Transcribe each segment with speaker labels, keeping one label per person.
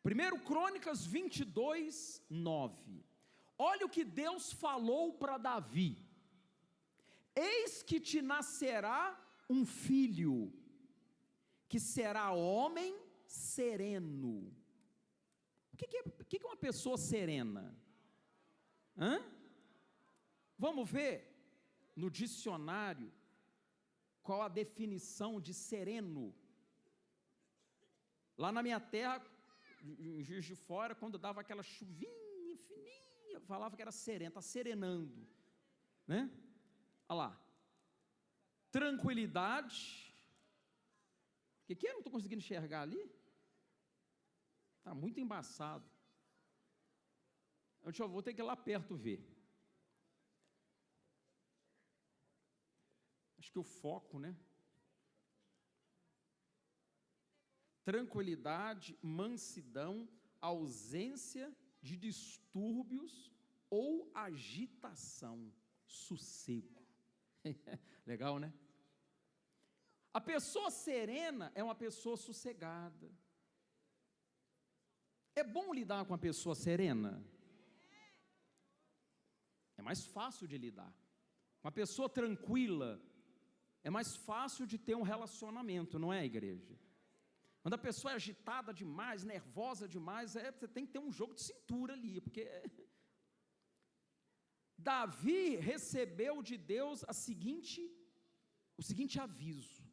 Speaker 1: 1 Crônicas 22, 9. Olha o que Deus falou para Davi: eis que te nascerá um filho, que será homem sereno. O que é uma pessoa serena? Vamos ver no dicionário qual a definição de sereno. Lá na minha terra, em Juiz de Fora, quando dava aquela chuvinha fininha, falava que era sereno, está serenando, né? Olha lá, tranquilidade. O que é? Não estou conseguindo enxergar ali. Está muito embaçado. Eu vou ter que ir lá perto ver. Acho que o foco, né? Tranquilidade, mansidão, ausência de distúrbios ou agitação, sossego. Legal, né? A pessoa serena é uma pessoa sossegada. É bom lidar com uma pessoa serena? É mais fácil de lidar. Uma pessoa tranquila é mais fácil de ter um relacionamento, não é, igreja? Quando a pessoa é agitada demais, nervosa demais, você tem que ter um jogo de cintura ali, porque Davi recebeu de Deus o seguinte aviso: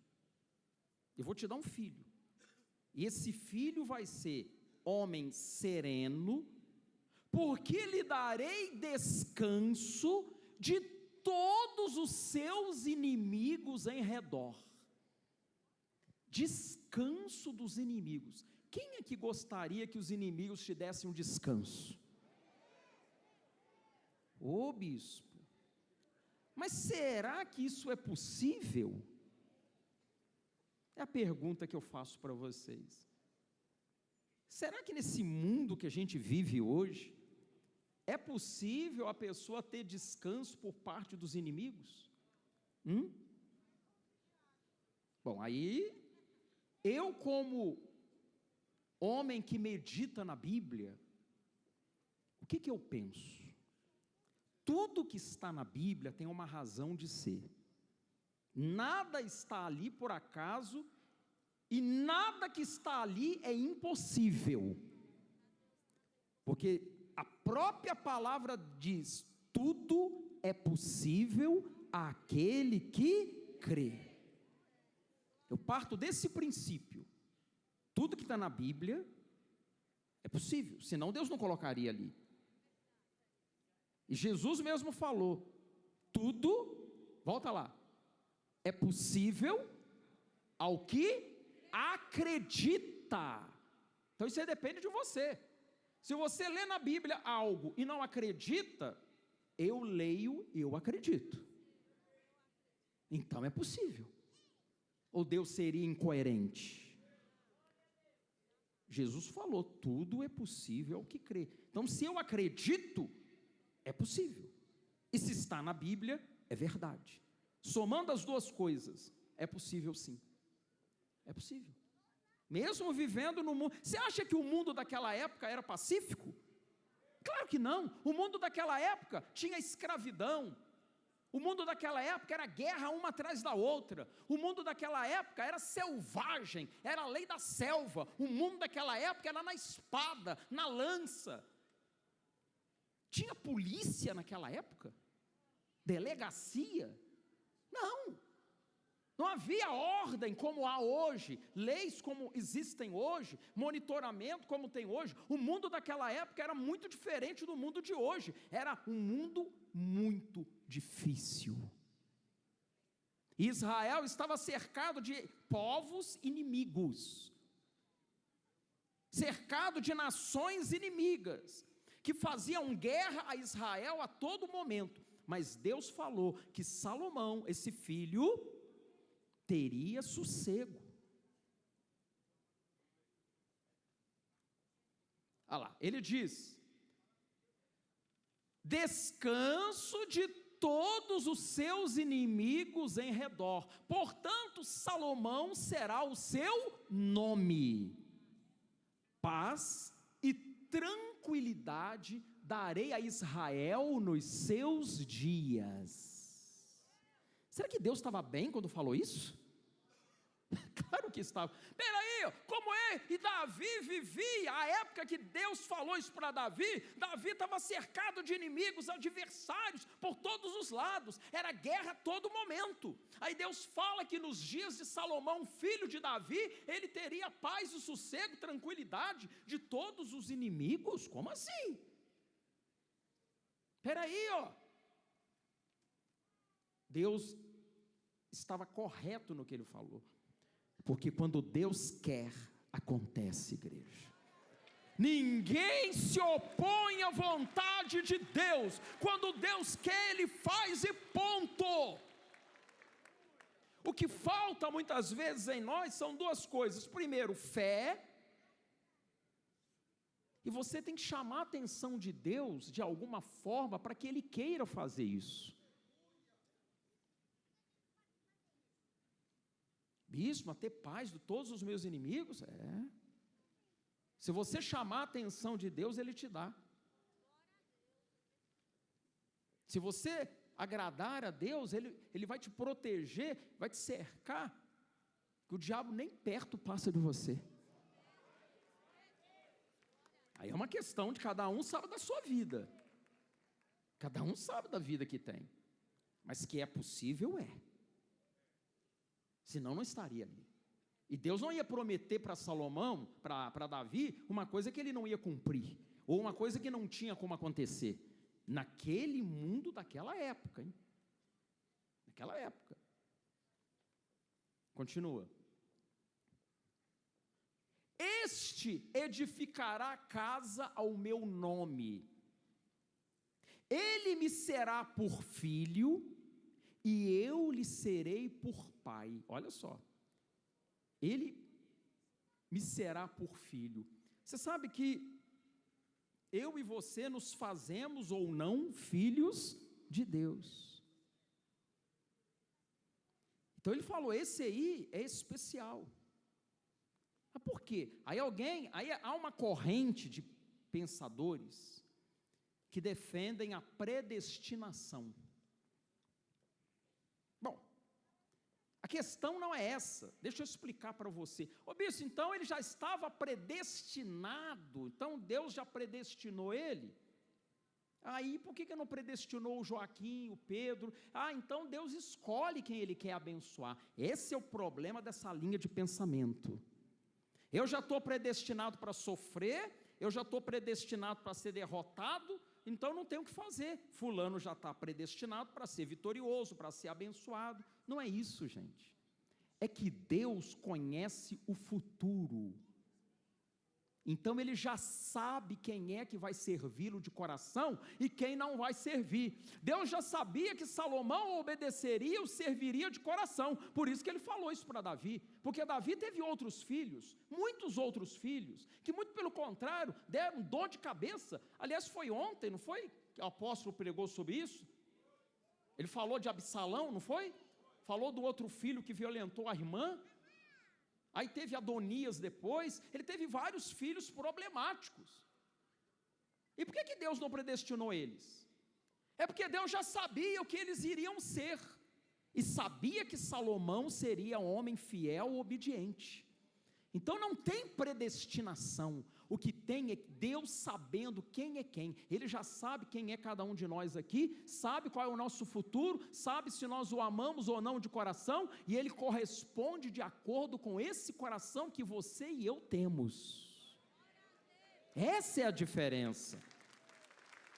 Speaker 1: eu vou te dar um filho, e esse filho vai ser homem sereno, porque lhe darei descanso de todos os seus inimigos em redor. Descanso dos inimigos. Quem é que gostaria que os inimigos te dessem um descanso? Ô bispo, mas será que isso é possível? É a pergunta que eu faço para vocês. Será que nesse mundo que a gente vive hoje, é possível a pessoa ter descanso por parte dos inimigos? Bom, aí, eu como homem que medita na Bíblia, o que eu penso? Tudo que está na Bíblia tem uma razão de ser. Nada está ali por acaso, e nada que está ali é impossível. Porque a própria palavra diz: tudo é possível àquele que crê. Eu parto desse princípio. Tudo que está na Bíblia é possível, senão Deus não colocaria ali. E Jesus mesmo falou: tudo, volta lá, é possível ao que acredita. Então isso aí depende de você. Se você lê na Bíblia algo e não acredita, eu leio, eu acredito. Então é possível. Ou Deus seria incoerente? Jesus falou: tudo é possível ao que crê. Então, se eu acredito, é possível. E se está na Bíblia, é verdade. Somando as duas coisas, é possível sim. É possível. Mesmo vivendo no mundo. Você acha que o mundo daquela época era pacífico? Claro que não. O mundo daquela época tinha escravidão. O mundo daquela época era guerra uma atrás da outra. O mundo daquela época era selvagem, era a lei da selva. O mundo daquela época era na espada, na lança. Tinha polícia naquela época? Delegacia? Não. Não havia ordem como há hoje, leis como existem hoje, monitoramento como tem hoje. O mundo daquela época era muito diferente do mundo de hoje. Era um mundo muito difícil. Israel estava cercado de povos inimigos, cercado de nações inimigas, que faziam guerra a Israel a todo momento. Mas Deus falou que Salomão, esse filho, teria sossego. Olha lá, ele diz: descanso de todos os seus inimigos em redor. Portanto, Salomão será o seu nome. Paz e tranquilidade darei a Israel nos seus dias. Será que Deus estava bem quando falou isso? Claro que estava. Peraí, como é? E Davi vivia a época que Deus falou isso para Davi. Davi estava cercado de inimigos, adversários por todos os lados, era guerra a todo momento. Aí Deus fala que nos dias de Salomão, filho de Davi, ele teria paz e sossego, tranquilidade de todos os inimigos. Como assim? Peraí, Deus estava correto no que ele falou. Porque quando Deus quer, acontece, igreja. Ninguém se opõe à vontade de Deus. Quando Deus quer, Ele faz e ponto. O que falta muitas vezes em nós são duas coisas. Primeiro, fé. E você tem que chamar a atenção de Deus de alguma forma para que Ele queira fazer isso. Bispo, a ter paz de todos os meus inimigos? Se você chamar a atenção de Deus, Ele te dá. Se você agradar a Deus, Ele vai te proteger, vai te cercar, que o diabo nem perto passa de você. Aí é uma questão de cada um sabe da sua vida. Cada um sabe da vida que tem. Mas que é possível, senão não estaria ali. E Deus não ia prometer para Salomão, para Davi, uma coisa que ele não ia cumprir, ou uma coisa que não tinha como acontecer, naquele mundo daquela época, naquela época. Continua. Este edificará casa ao meu nome, ele me será por filho, e eu lhe serei por pai. Olha só, ele me será por filho. Você sabe que eu e você nos fazemos ou não filhos de Deus. Então ele falou, esse aí é especial. Mas por quê? Aí há uma corrente de pensadores que defendem a predestinação. Bom, a questão não é essa, deixa eu explicar para você. Bispo, então ele já estava predestinado, então Deus já predestinou ele? Aí por que não predestinou o Joaquim, o Pedro? Então Deus escolhe quem Ele quer abençoar. Esse é o problema dessa linha de pensamento. Eu já estou predestinado para sofrer, eu já estou predestinado para ser derrotado, então não tenho o que fazer. Fulano já está predestinado para ser vitorioso, para ser abençoado. Não é isso, gente. É que Deus conhece o futuro. Então ele já sabe quem é que vai servi-lo de coração e quem não vai servir. Deus já sabia que Salomão obedeceria ou serviria de coração, por isso que ele falou isso para Davi, porque Davi teve outros filhos, muitos outros filhos, que muito pelo contrário, deram dor de cabeça. Aliás, foi ontem, não foi? Que o apóstolo pregou sobre isso, ele falou de Absalão, não foi? Falou do outro filho que violentou a irmã. Aí teve Adonias depois, ele teve vários filhos problemáticos. E por que Deus não predestinou eles? É porque Deus já sabia o que eles iriam ser, e sabia que Salomão seria um homem fiel e obediente. Então não tem predestinação, o que tem é Deus sabendo quem é quem. Ele já sabe quem é cada um de nós aqui, sabe qual é o nosso futuro, sabe se nós o amamos ou não de coração, e Ele corresponde de acordo com esse coração que você e eu temos. Essa é a diferença.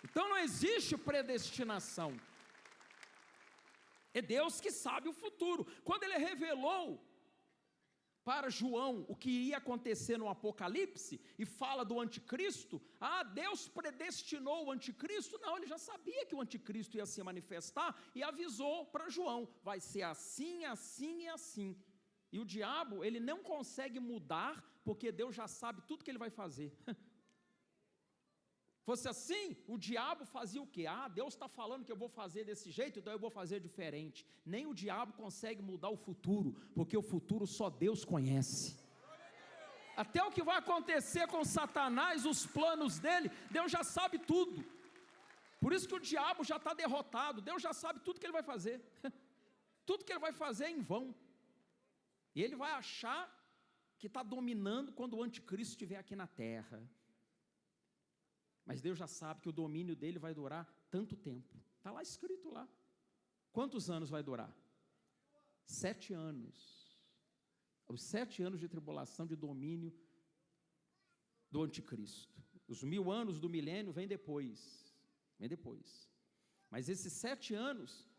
Speaker 1: Então não existe predestinação, é Deus que sabe o futuro. Quando Ele revelou para João o que ia acontecer no Apocalipse, e fala do anticristo, Deus predestinou o anticristo? Não, ele já sabia que o anticristo ia se manifestar, e avisou para João, vai ser assim, assim e assim. E o diabo, ele não consegue mudar, porque Deus já sabe tudo que ele vai fazer. Fosse assim, o diabo fazia o quê? Deus está falando que eu vou fazer desse jeito, então eu vou fazer diferente. Nem o diabo consegue mudar o futuro, porque o futuro só Deus conhece. Até o que vai acontecer com Satanás, os planos dele, Deus já sabe tudo. Por isso que o diabo já está derrotado, Deus já sabe tudo que ele vai fazer. Tudo que ele vai fazer é em vão. E ele vai achar que está dominando quando o anticristo estiver aqui na terra. Mas Deus já sabe que o domínio dele vai durar tanto tempo. Está lá escrito lá. Quantos anos vai durar? 7 anos. Os 7 anos de tribulação, de domínio do anticristo. Os 1000 anos do milênio vem depois. Vem depois. Mas esses 7 anos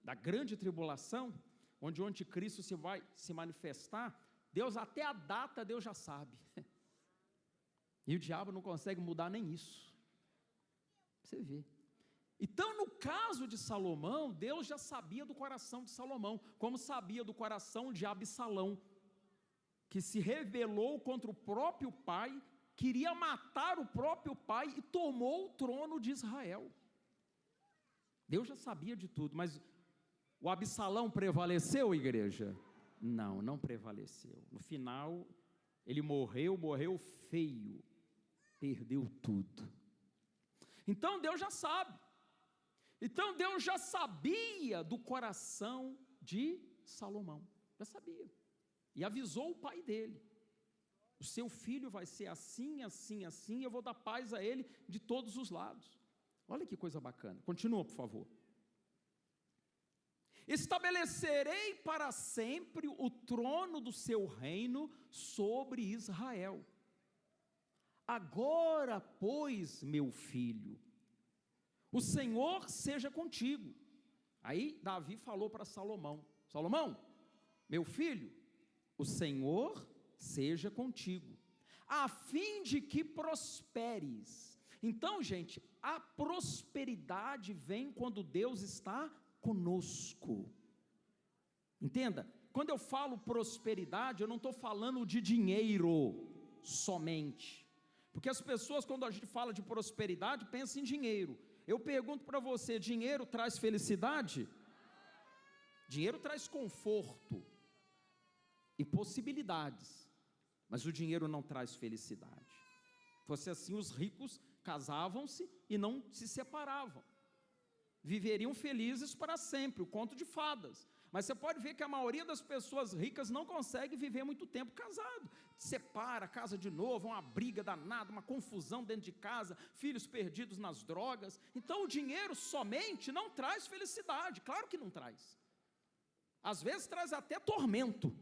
Speaker 1: da grande tribulação, onde o anticristo vai se manifestar, Deus, até a data, Deus já sabe. E o diabo não consegue mudar nem isso. Você vê. Então, no caso de Salomão, Deus já sabia do coração de Salomão, como sabia do coração de Absalão, que se rebelou contra o próprio pai, queria matar o próprio pai e tomou o trono de Israel. Deus já sabia de tudo, mas o Absalão prevaleceu, igreja? Não, não prevaleceu. No final, ele morreu feio, perdeu tudo. Então Deus já sabe. Então Deus já sabia do coração de Salomão, já sabia. E avisou o pai dele: o seu filho vai ser assim, assim, assim, e eu vou dar paz a ele de todos os lados. Olha que coisa bacana. Continua, por favor. Estabelecerei para sempre o trono do seu reino sobre Israel. Agora, pois, meu filho, o Senhor seja contigo. Aí Davi falou para Salomão: Salomão, meu filho, o Senhor seja contigo, a fim de que prosperes. Então, gente, a prosperidade vem quando Deus está conosco. Entenda, quando eu falo prosperidade, eu não estou falando de dinheiro somente, porque as pessoas, quando a gente fala de prosperidade, pensam em dinheiro. Eu pergunto para você: dinheiro traz felicidade? Dinheiro traz conforto e possibilidades, mas o dinheiro não traz felicidade. Fosse assim, os ricos casavam-se e não se separavam, viveriam felizes para sempre, o conto de fadas. Mas você pode ver que a maioria das pessoas ricas não consegue viver muito tempo casado, separa, casa de novo, uma briga danada, uma confusão dentro de casa, filhos perdidos nas drogas. Então o dinheiro somente não traz felicidade, claro que não traz, às vezes traz até tormento.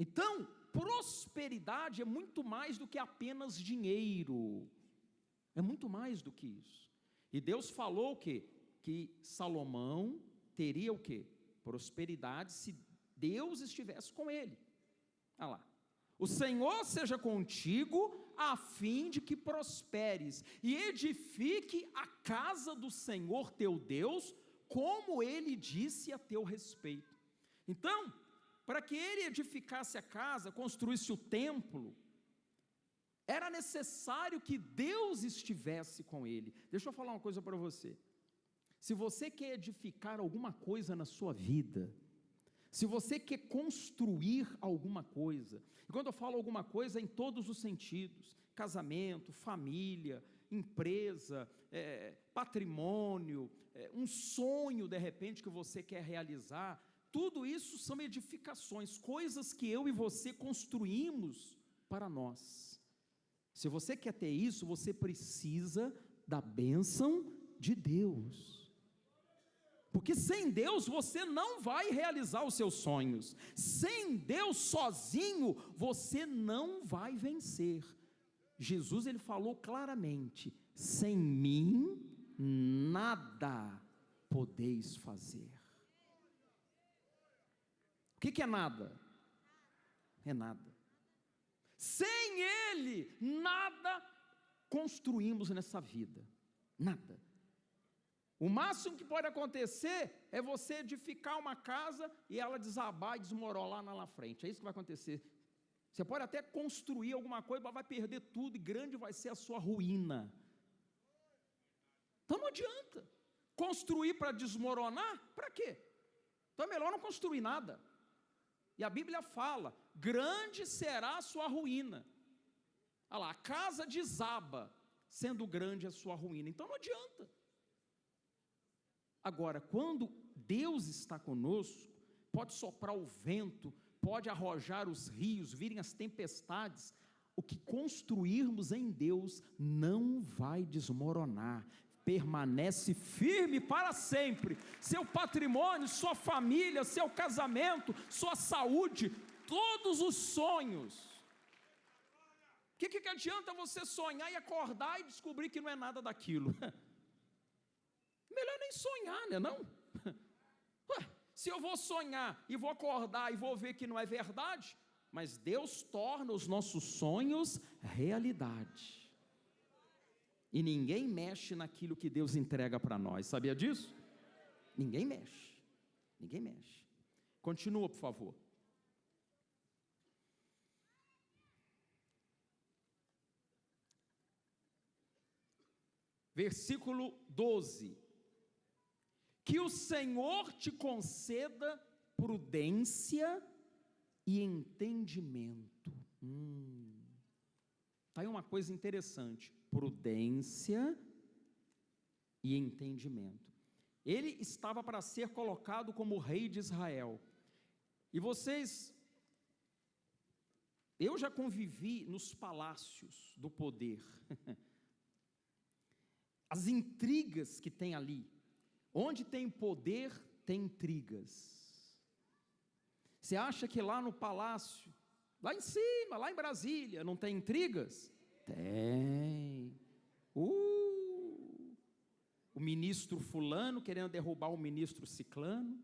Speaker 1: Então, prosperidade é muito mais do que apenas dinheiro, é muito mais do que isso. E Deus falou o quê? Que Salomão teria o quê? Prosperidade, se Deus estivesse com ele. Olha lá: o Senhor seja contigo, a fim de que prosperes, e edifique a casa do Senhor teu Deus, como ele disse a teu respeito. Então, para que ele edificasse a casa, construísse o templo, era necessário que Deus estivesse com ele. Deixa eu falar uma coisa para você. Se você quer edificar alguma coisa na sua vida, se você quer construir alguma coisa, e quando eu falo alguma coisa, em todos os sentidos: casamento, família, empresa, patrimônio, um sonho de repente que você quer realizar, tudo isso são edificações, coisas que eu e você construímos para nós. Se você quer ter isso, você precisa da bênção de Deus. Porque sem Deus você não vai realizar os seus sonhos. Sem Deus sozinho você não vai vencer. Jesus, ele falou claramente: sem mim nada podeis fazer. O que é nada? É nada. Sem Ele nada construímos nessa vida, nada. O máximo que pode acontecer é você edificar uma casa e ela desabar e desmoronar lá na frente. É isso que vai acontecer. Você pode até construir alguma coisa, mas vai perder tudo e grande vai ser a sua ruína. Então não adianta construir para desmoronar. Para quê? Então é melhor não construir nada. E a Bíblia fala: grande será a sua ruína. Olha lá, a casa desaba, sendo grande a sua ruína. Então não adianta. Agora, quando Deus está conosco, pode soprar o vento, pode arrojar os rios, virem as tempestades, o que construirmos em Deus não vai desmoronar, permanece firme para sempre. Seu patrimônio, sua família, seu casamento, sua saúde, todos os sonhos. O que adianta você sonhar e acordar e descobrir que não é nada daquilo? Melhor nem sonhar, né não? Se eu vou sonhar e vou acordar e vou ver que não é verdade, mas Deus torna os nossos sonhos realidade. E ninguém mexe naquilo que Deus entrega para nós, sabia disso? Ninguém mexe, ninguém mexe. Continua, por favor. Versículo 12. Que o Senhor te conceda prudência e entendimento. Está aí uma coisa interessante: prudência e entendimento. Ele estava para ser colocado como rei de Israel. E vocês, eu já convivi nos palácios do poder. As intrigas que tem ali. Onde tem poder, tem intrigas. Você acha que lá no palácio, lá em cima, lá em Brasília, não tem intrigas? Tem. O ministro fulano querendo derrubar o ministro ciclano,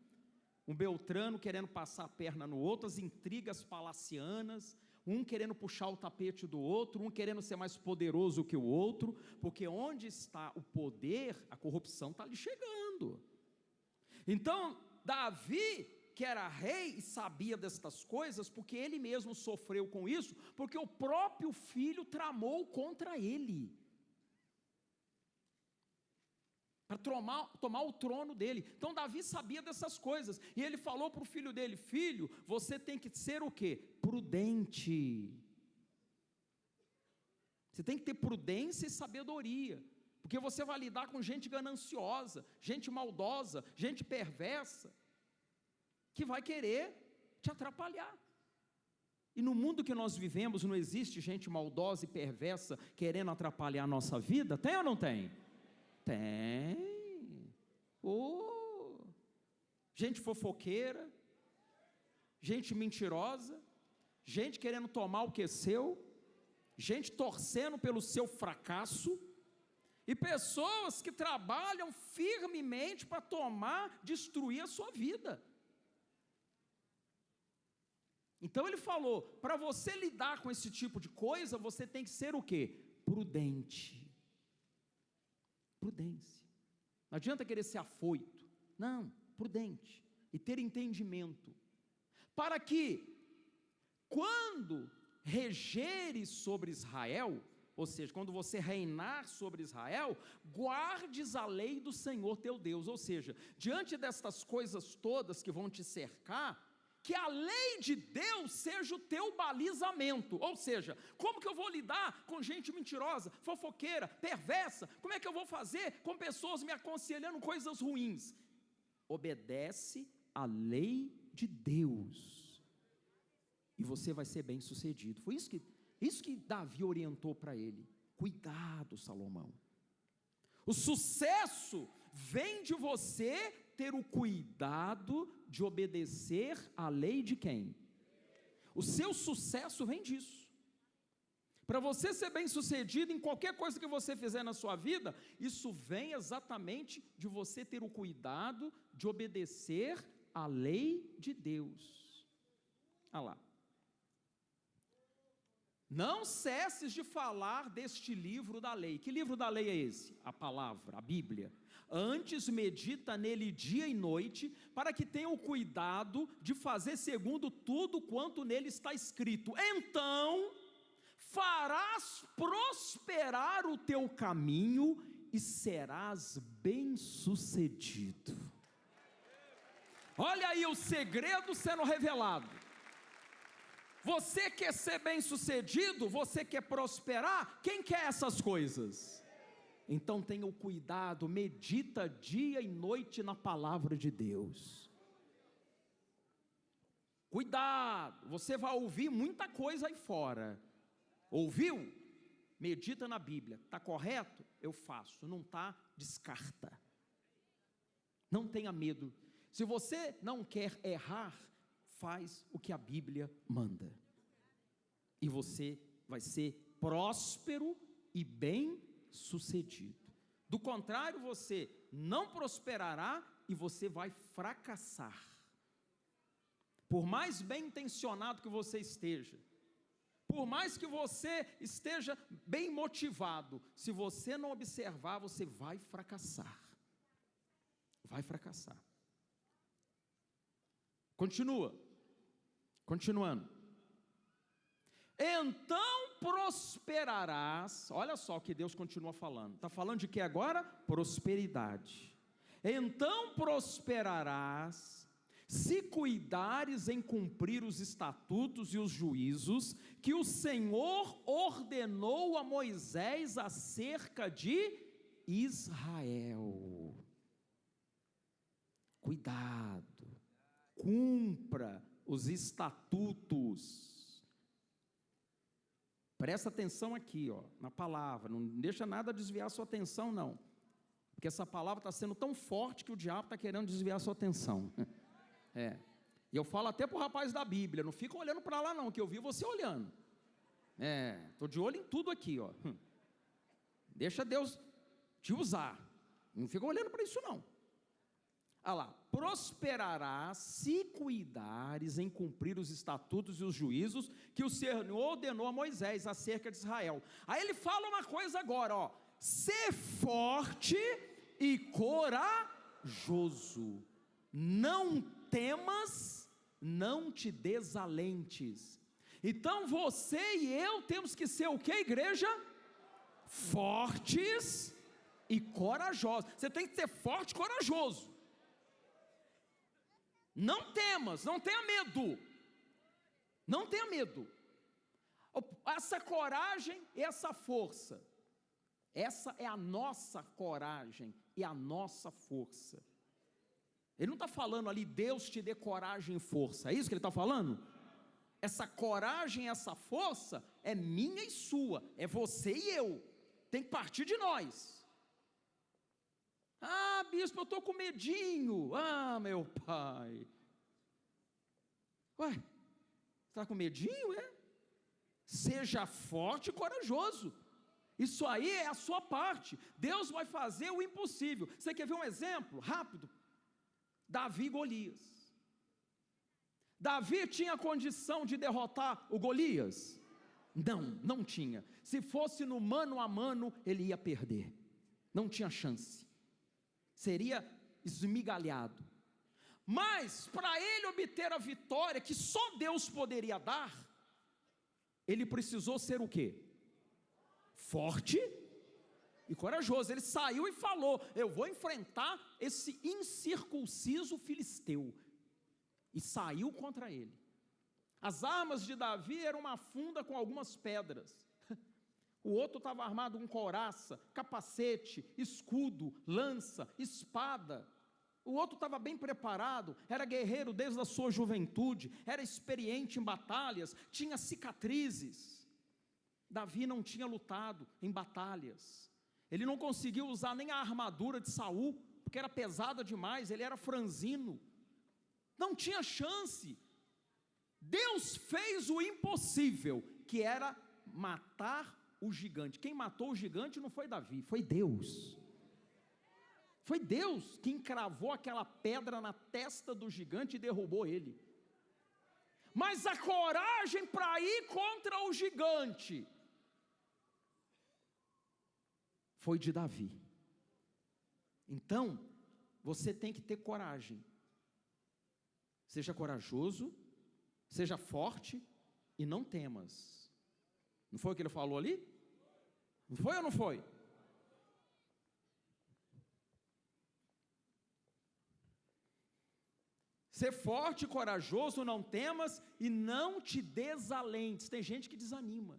Speaker 1: um beltrano querendo passar a perna no outro, as intrigas palacianas, um querendo puxar o tapete do outro, um querendo ser mais poderoso que o outro, porque onde está o poder, a corrupção está ali chegando. Então, Davi, que era rei e sabia destas coisas, porque ele mesmo sofreu com isso, porque o próprio filho tramou contra ele, para tomar o trono dele. Então Davi sabia dessas coisas, e ele falou para o filho dele: filho, você tem que ser o quê? Prudente. Você tem que ter prudência e sabedoria, porque você vai lidar com gente gananciosa, gente maldosa, gente perversa, que vai querer te atrapalhar. E no mundo que nós vivemos não existe gente maldosa e perversa querendo atrapalhar a nossa vida? Tem ou não tem? Tem. Gente fofoqueira, gente mentirosa, gente querendo tomar o que é seu, gente torcendo pelo seu fracasso, e pessoas que trabalham firmemente para destruir a sua vida. Então ele falou: para você lidar com esse tipo de coisa, você tem que ser o quê? Prudente. Prudência. Não adianta querer ser afoito. Não, prudente. E ter entendimento. Para que, quando regeres sobre Israel, ou seja, quando você reinar sobre Israel, guardes a lei do Senhor teu Deus. Ou seja, diante destas coisas todas que vão te cercar, que a lei de Deus seja o teu balizamento. Ou seja, como que eu vou lidar com gente mentirosa, fofoqueira, perversa? Como é que eu vou fazer com pessoas me aconselhando coisas ruins? Obedece a lei de Deus, e você vai ser bem sucedido. Foi isso que Davi orientou para ele. Cuidado, Salomão. O sucesso vem de você ter o cuidado de obedecer à lei de quem? O seu sucesso vem disso. Para você ser bem sucedido em qualquer coisa que você fizer na sua vida, isso vem exatamente de você ter o cuidado de obedecer à lei de Deus. Olha lá. Não cesses de falar deste livro da lei. Que livro da lei é esse? A palavra, a Bíblia. Antes medita nele dia e noite, para que tenha o cuidado de fazer segundo tudo quanto nele está escrito. Então farás prosperar o teu caminho e serás bem-sucedido. Olha aí o segredo sendo revelado. Você quer ser bem-sucedido? Você quer prosperar? Quem quer essas coisas? Então tenha o cuidado, medita dia e noite na palavra de Deus. Cuidado, você vai ouvir muita coisa aí fora. Ouviu? Medita na Bíblia. Está correto? Eu faço. Não está? Descarta. Não tenha medo. Se você não quer errar, faz o que a Bíblia manda. E você vai ser próspero e bem-sucedido. Do contrário, você não prosperará e você vai fracassar. Por mais bem intencionado que você esteja, por mais que você esteja bem motivado, se você não observar, você vai fracassar. Vai fracassar. Continuando. Então prosperarás. Olha só o que Deus continua falando. Está falando de que agora? Prosperidade. Então prosperarás, se cuidares em cumprir os estatutos e os juízos que o Senhor ordenou a Moisés acerca de Israel. Cuidado, cumpra os estatutos. Presta atenção aqui, na palavra, não deixa nada desviar a sua atenção não, porque essa palavra está sendo tão forte que o diabo está querendo desviar a sua atenção. E eu falo até para o rapaz da Bíblia, não fica olhando para lá não, que eu vi você olhando. Estou de olho em tudo aqui, Deixa Deus te usar, não fica olhando para isso não. Olha lá, prosperarás se cuidares em cumprir os estatutos e os juízos que o Senhor ordenou a Moisés acerca de Israel. Aí ele fala uma coisa agora, ser forte e corajoso, não temas, não te desalentes. Então você e eu temos que ser o que, igreja? Fortes e corajosos. Você tem que ser forte e corajoso. Não temas, não tenha medo. Não tenha medo. Essa coragem e essa força, essa é a nossa coragem e a nossa força. Ele não está falando ali, Deus te dê coragem e força, é isso que ele está falando? Essa coragem, essa força é minha e sua, é você e eu, tem que partir de nós. Bispo, eu estou com medinho. Meu pai. Você está com medinho, Seja forte e corajoso. Isso aí é a sua parte. Deus vai fazer o impossível. Você quer ver um exemplo rápido? Davi e Golias. Davi tinha condição de derrotar o Golias? Não tinha. Se fosse no mano a mano, ele ia perder. Não tinha chance. Seria esmigalhado. Mas para ele obter a vitória que só Deus poderia dar, ele precisou ser o quê? Forte e corajoso. Ele saiu e falou: eu vou enfrentar esse incircunciso filisteu. E saiu contra ele. As armas de Davi eram uma funda com algumas pedras. O outro estava armado com couraça, capacete, escudo, lança, espada. O outro estava bem preparado, era guerreiro desde a sua juventude, era experiente em batalhas, tinha cicatrizes. Davi não tinha lutado em batalhas. Ele não conseguiu usar nem a armadura de Saul, porque era pesada demais, ele era franzino. Não tinha chance. Deus fez o impossível, que era matar o gigante. Quem matou o gigante não foi Davi, foi Deus. Foi Deus que encravou aquela pedra na testa do gigante e derrubou ele. Mas a coragem para ir contra o gigante foi de Davi. Então, você tem que ter coragem. Seja corajoso, seja forte e não temas. Não foi o que ele falou ali? Não foi ou não foi? Ser forte e corajoso, não temas e não te desalentes. Tem gente que desanima.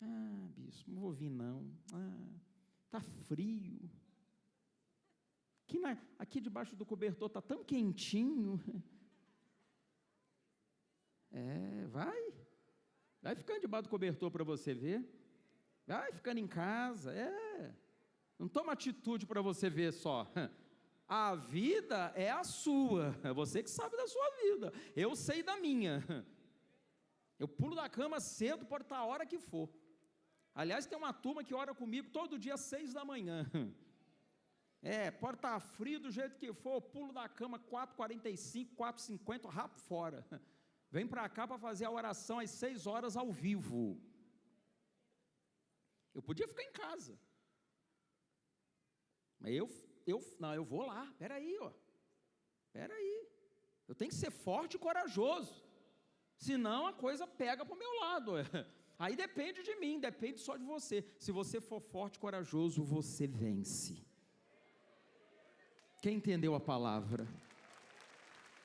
Speaker 1: Ah, bispo, não vou vir não. Tá frio. Aqui debaixo do cobertor está tão quentinho. Vai ficando debaixo do cobertor para você ver. Vai ficando em casa. Não toma atitude para você ver só. A vida é a sua, é você que sabe da sua vida, eu sei da minha. Eu pulo da cama cedo, pode estar a hora que for. Aliás, tem uma turma que ora comigo todo dia às 6 da manhã. Pode estar frio do jeito que for, eu pulo da cama 4h45, 4h50, rápido fora. Vem para cá para fazer a oração às 6 horas ao vivo. Eu podia ficar em casa, mas eu vou lá, peraí, eu tenho que ser forte e corajoso, senão a coisa pega para o meu lado, aí depende de mim, depende só de você. Se você for forte e corajoso, você vence. Quem entendeu a palavra?